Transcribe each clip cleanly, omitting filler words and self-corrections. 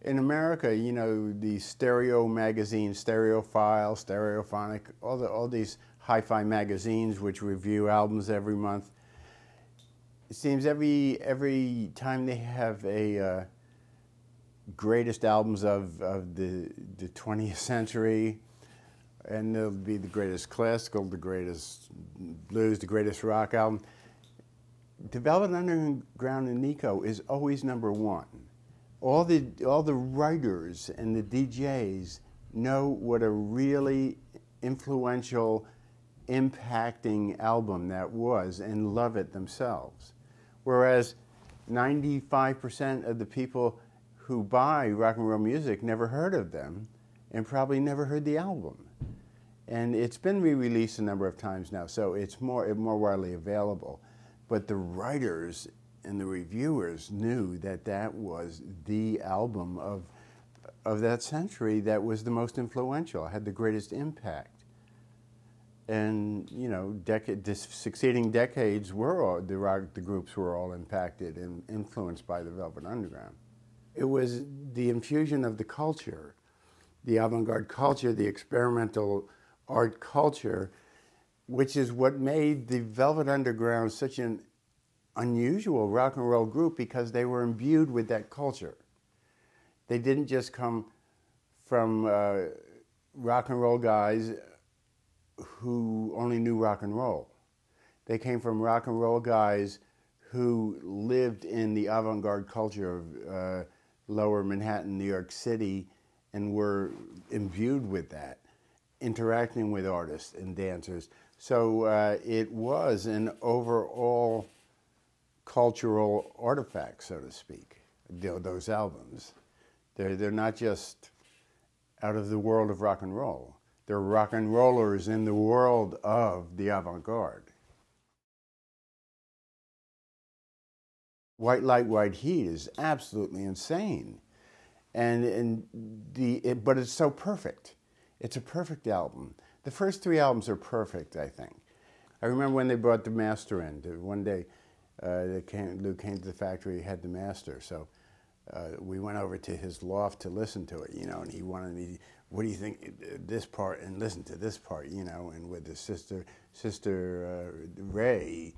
In America, you know, the stereo magazines, Stereophile, Stereophonic, all these hi-fi magazines which review albums every month. It seems every time they have a greatest albums of the 20th century, and there'll be the greatest classical, the greatest blues, the greatest rock album. The Velvet Underground and Nico is always #1. All the writers and the DJs know what a really influential, impacting album that was and love it themselves. Whereas 95% of the people who buy rock and roll music never heard of them and probably never heard the album. And it's been re-released a number of times now, so it's more widely available. But the writers and the reviewers knew that that was the album of that century that was the most influential, had the greatest impact. And you know, the succeeding decades the groups were all impacted and influenced by the Velvet Underground. It was the infusion of the culture, the avant-garde culture, the experimental art culture, which is what made the Velvet Underground such an unusual rock and roll group, because they were imbued with that culture. They didn't just come from rock and roll guys who only knew rock and roll. They came from rock and roll guys who lived in the avant-garde culture of lower Manhattan, New York City, and were imbued with that, interacting with artists and dancers. So it was an overall cultural artifact, so to speak, those albums. They're not just out of the world of rock and roll. They're rock and rollers in the world of the avant-garde. White Light, White Heat is absolutely insane. But it's so perfect. It's a perfect album. The first 3 albums are perfect, I think. I remember when they brought the master in. One day, Lou came to the factory, he had the master. So we went over to his loft to listen to it, you know, and he wanted me, what do you think this part, and listen to this part, you know, and with his sister Ray,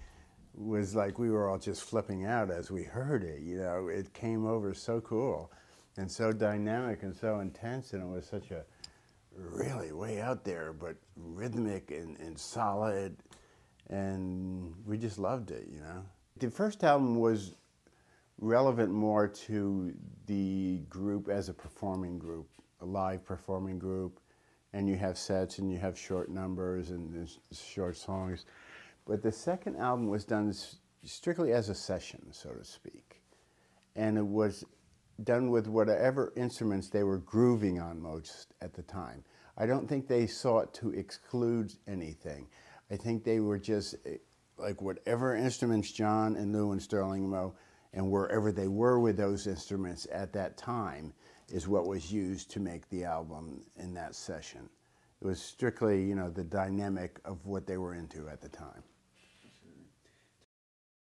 was like, we were all just flipping out as we heard it, you know. It came over so cool and so dynamic and so intense, and it was such a really way out there, but rhythmic and solid, and we just loved it, you know. The first album was relevant more to the group as a performing group, a live performing group, and you have sets and you have short numbers and short songs. But the second album was done strictly as a session, so to speak. And it was done with whatever instruments they were grooving on most at the time. I don't think they sought to exclude anything. I think they were just like whatever instruments John and Lou and Sterling Moe, and wherever they were with those instruments at that time, is what was used to make the album in that session. It was strictly, you know, the dynamic of what they were into at the time.